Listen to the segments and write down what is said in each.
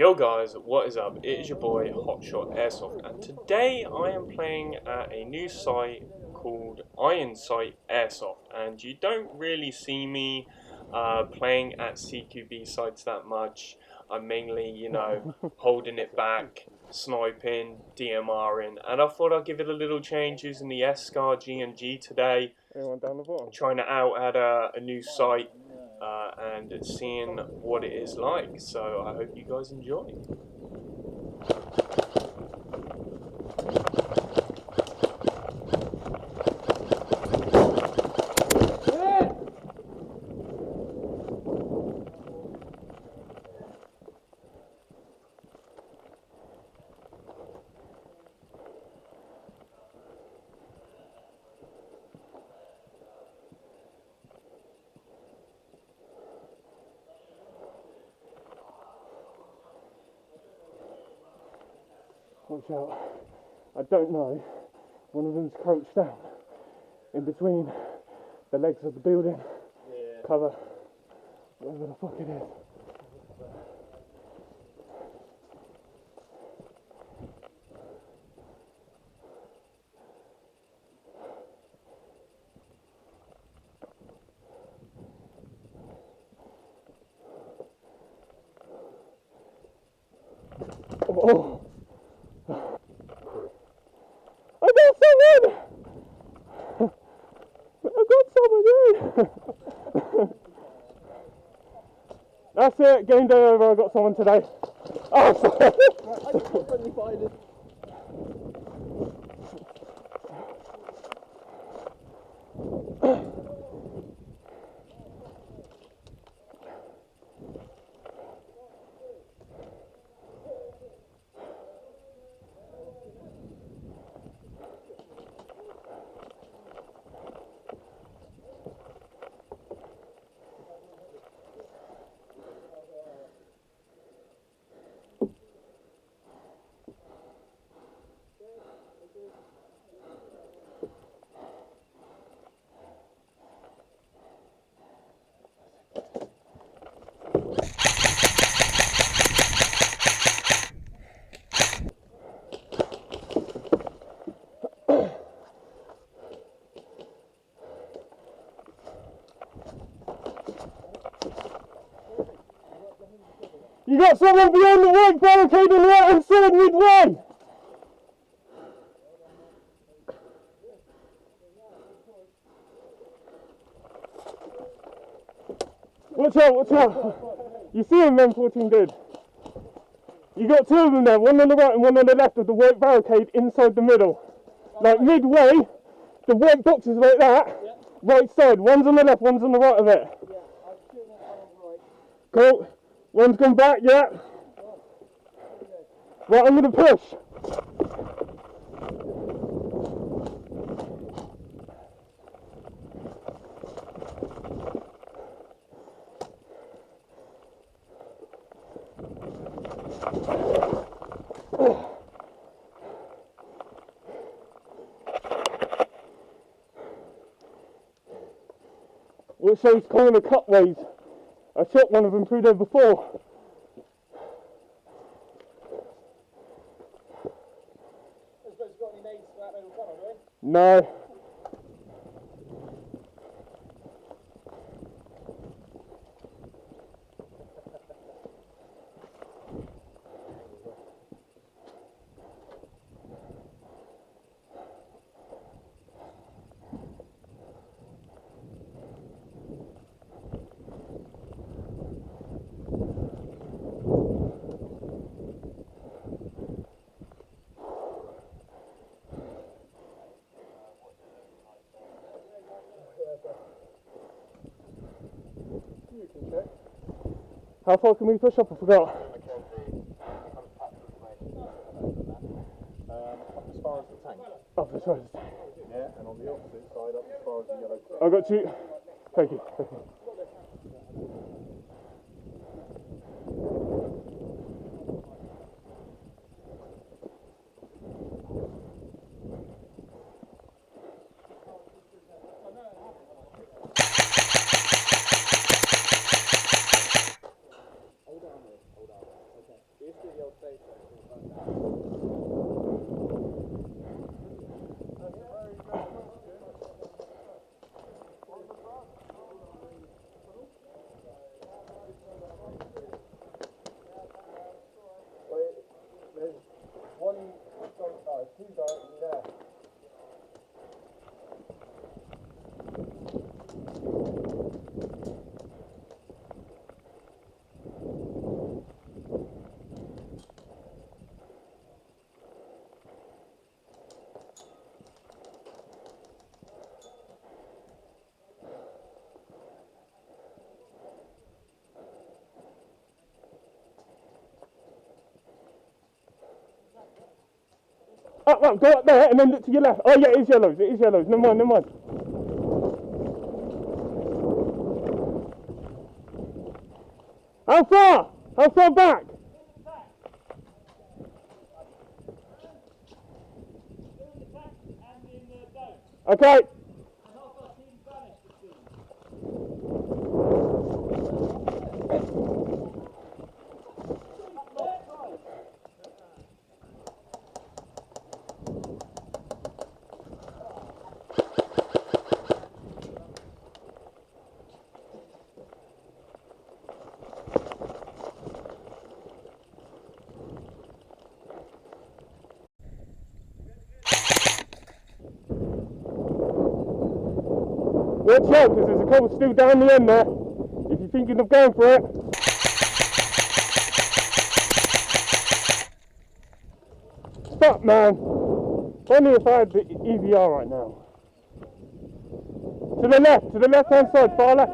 Yo guys, what is up? It is your boy Hotshot Airsoft, and today I am playing at a new site called Ironsight Airsoft. And you don't really see me playing at CQB sites that much. I'm mainly, holding it back, sniping, DMRing, and I thought I'd give it a little change using the S-Scar G and G today. Anyone down the bottom? Trying it out at a new site and seeing what it is like. So I hope you guys enjoy. Watch out. I don't know. One of them's crouched down in between the legs of the building. Yeah. Cover. Whatever the fuck it is. Oh! I got someone! I got someone, yeah! That's it, game day over, I got someone today. Oh, sorry! I just got friendly fighters. You got someone beyond the white barricade on the right hand side midway! Watch out, watch out! You see him then, 14 dead. You got two of them there, one on the right and one on the left of the white barricade inside the middle. Like midway, the white box is like that, right side, one's on the left, one's on the right of it. Yeah, I've shooting that one on the right. Cool. One's gone back, yeah. Right, I'm going to push. What shows corner cutways? I shot one of them through there before. Got any nades for that middle tunnel, do we? No. How far can we push up? I forgot. Up as far as the tank. Up as far as the tank. Yeah, and on the opposite side, up as far as the yellow truck. I got you. Thank you. Thank you. There's one, two directly there. Up, go up there and then look to your left. Oh yeah, it is yellows, Never mind. How far? How far back? Okay. Watch out, because there's a couple still down the end there. If you're thinking of going for it. Stop, man. Only if I had the EVR right now. To the left hand side, far left.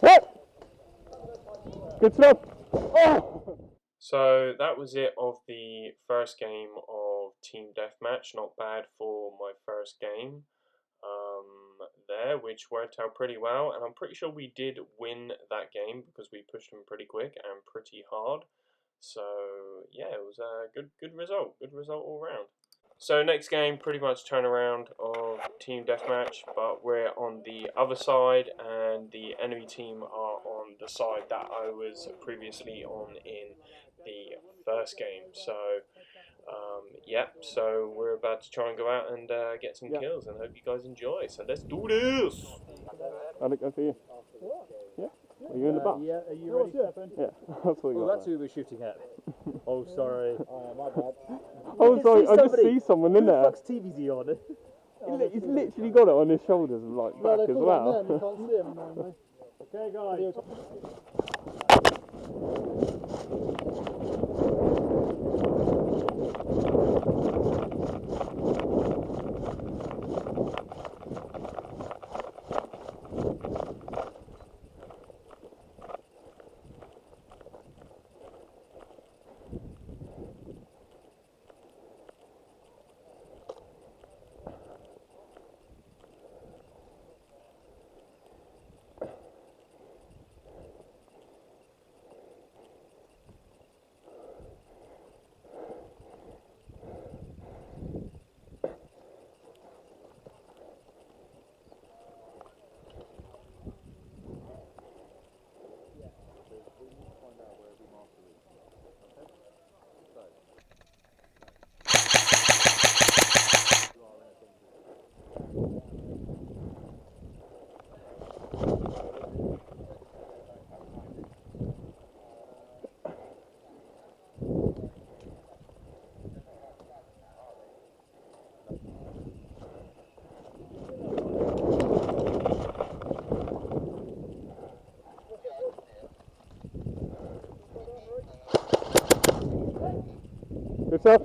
What? Good stuff. Oh. So that was it of the first game of Team Deathmatch. Not bad for my first game there, which worked out pretty well. And I'm pretty sure we did win that game because we pushed them pretty quick and pretty hard. So yeah, it was a good result. Good result all round. So next game, pretty much turnaround of Team Deathmatch, but we're on the other side and the enemy team are on the side that I was previously on in the first game. So yeah, so we're about to try and go out and get some kills and hope you guys enjoy. So let's do this! Alec, I see you. Yeah? Are you in the back? Yeah, are you ready, Stefan? Yeah, that's what you Well, got that's who we're shooting at. Oh, sorry. My bad. Oh, sorry, I just see someone in Who there. the fuck's TV's he on? He's literally got it on his shoulders, like back as well. You can't see him, normally. Okay, guys. Good stuff.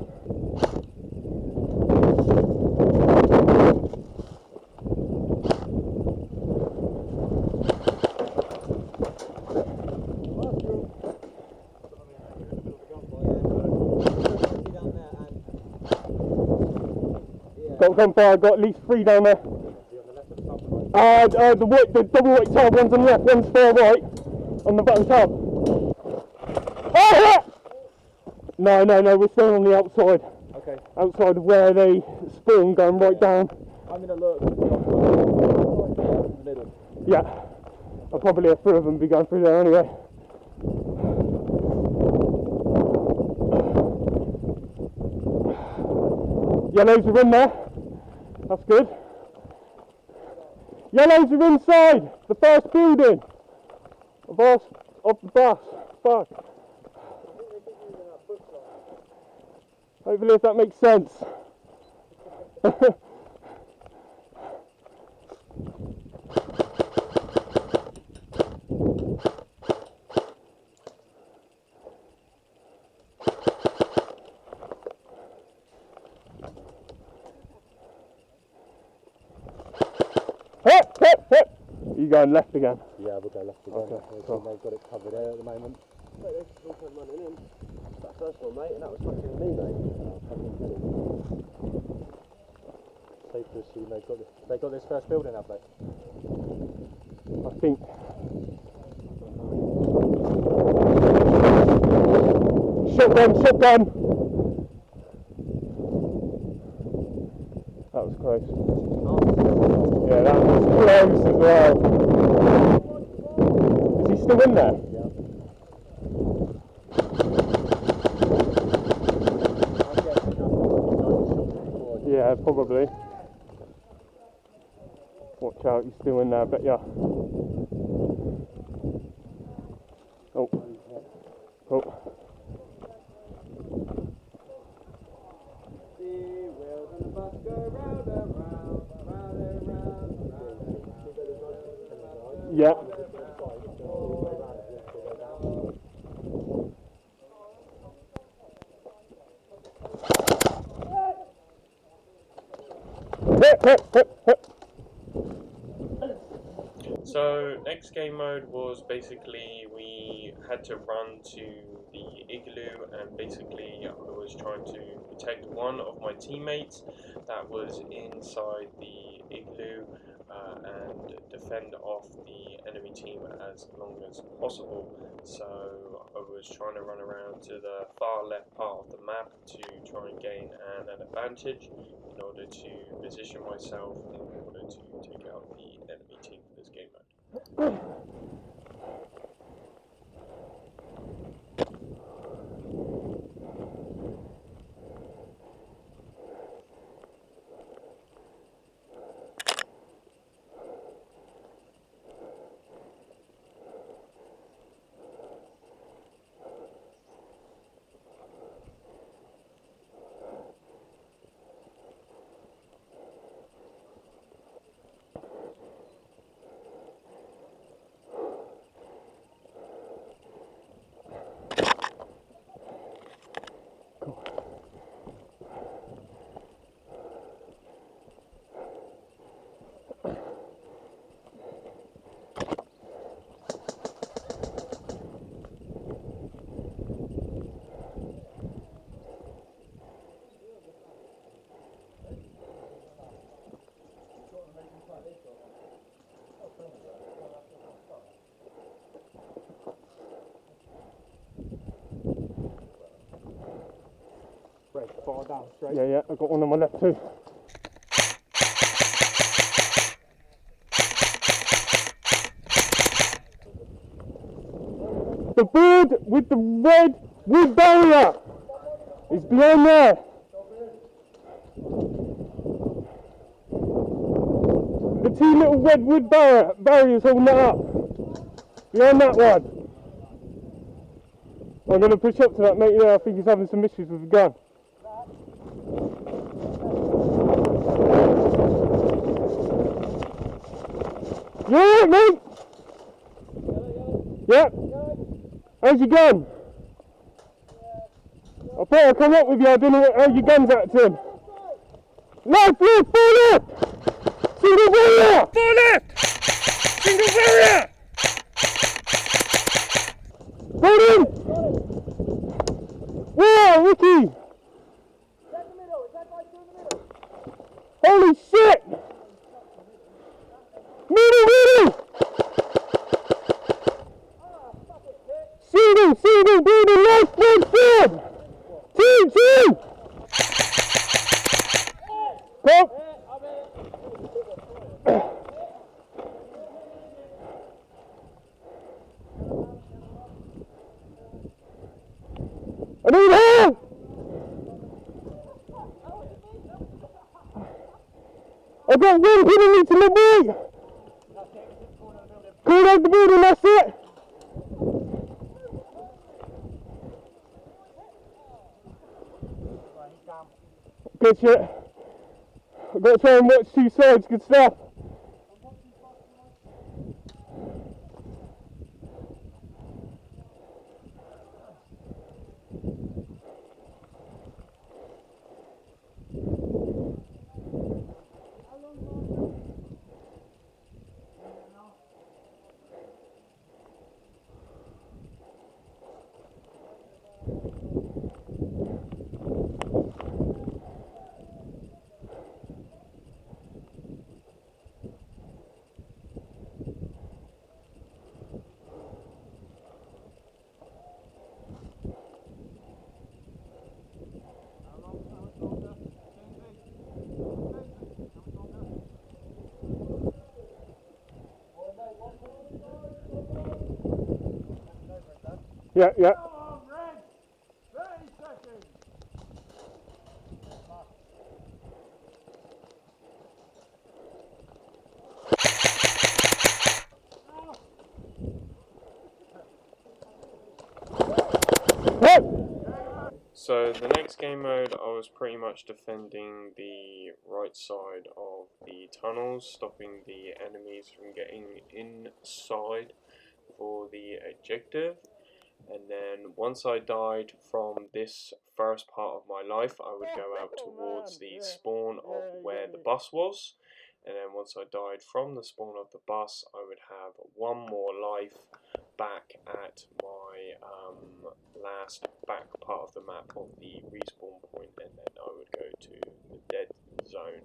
Got fire, got at least 3 down there. The double white tab, one's on the left, one's far right, on the bottom tab. Oh, yeah! No, we're still on the outside. Okay. Outside of where they spawn, going right down. I'm going to look in the middle. Yeah. I'll probably have 3 of them be going through there anyway. Yellows are in there. That's good. Yellows are inside the first building of the bus. Fuck. Hopefully, if that makes sense. You going left again? Yeah, we'll go left again. Okay, cool. They've got it covered there at the moment. Mate, they just all come running in. That first one, mate, and that was fucking me, mate. Safe to assume they got this first building, have they? I think. Shotgun! That was close. Yeah, that was close as well. Is he still in there? Yeah, probably. Watch out, he's still in there, I bet ya. Oh. Oh. Yeah. So next game mode was basically we had to run to the igloo, and basically I was trying to protect one of my teammates that was inside the igloo and defend off the enemy team as long as possible. So I was trying to run around to the far left part of the map to try and gain an advantage in order to position myself in order to take out the enemy team for this game mode. Far down, straight. Yeah, I've got one on my left too. The bird with the red wood barrier is behind there. The 2 little red wood barriers holding that up. Behind that one. I'm going to push up to that mate there. I think he's having some issues with the gun. You alright, mate? Yeah. How's your gun? I thought I'd come up with you. I don't know how your gun's acting. Left, full left! Single barrier! Full left! Single barrier! Hold in! Wow, Ricky! Holy shit! Middle! Single, building, left, forward! Two! Go! I've got one putting me to the boy! Call out the building, that's it! Good shit. I've got to try and watch two sides, good stuff. Yeah, yeah. Hey! So the next game mode, I was pretty much defending the right side of the tunnels, stopping the enemies from getting inside for the objective. And then once I died from this first part of my life, I would go out towards the spawn of where the bus was. And then once I died from the spawn of the bus, I would have one more life back at my last back part of the map of the respawn point, and then I would go to the dead zone.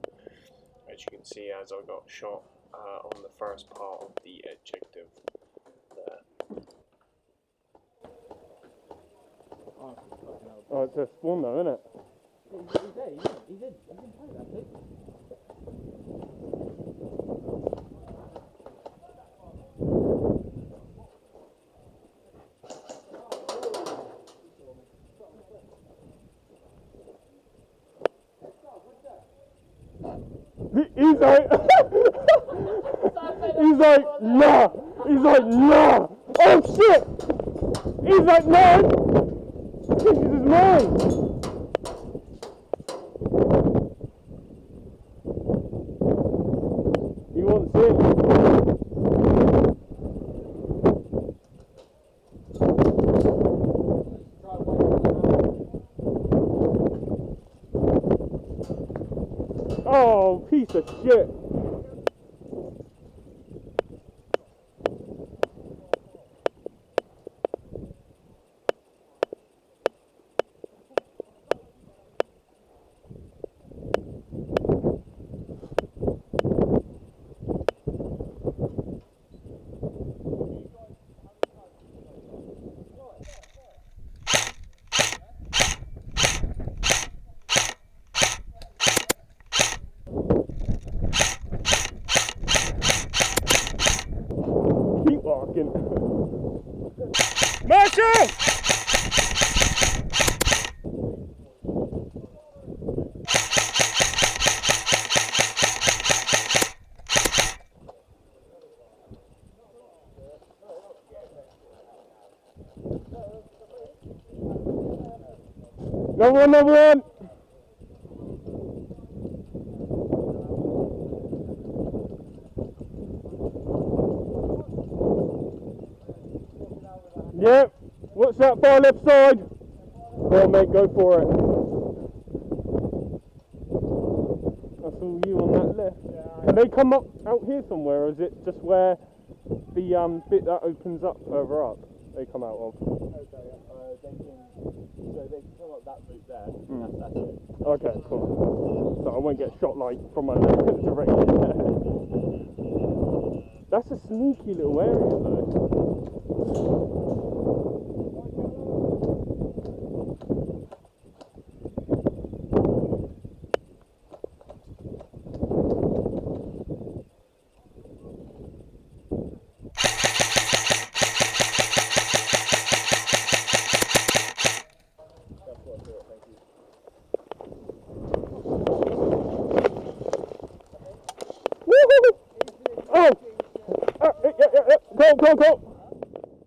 As you can see, as I got shot on the first part of the objective there. Oh, it's a spawn though, isn't it? He's in play that thing. He's like, he's like, nah. He's like, nah. Oh shit. He's like, no. This is mine. He wants it. Oh, piece of shit. Keep walking. Marshall! Number one. Yep. What's that far left side? Well, mate, go for it. That's all you on that left. Yeah, can they come up out here somewhere, or is it just where the bit that opens up further up they come out of? They can come up that route there. That's it. Okay, cool. So I won't get shot like from a direction there. That's a sneaky little area though.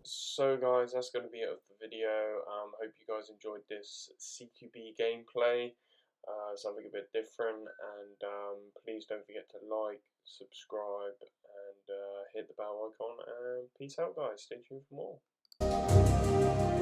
So guys, that's going to be it of the video. Hope you guys enjoyed this CQB gameplay. Something a bit different, and please don't forget to like, subscribe, and hit the bell icon, and peace out guys. Stay tuned for more.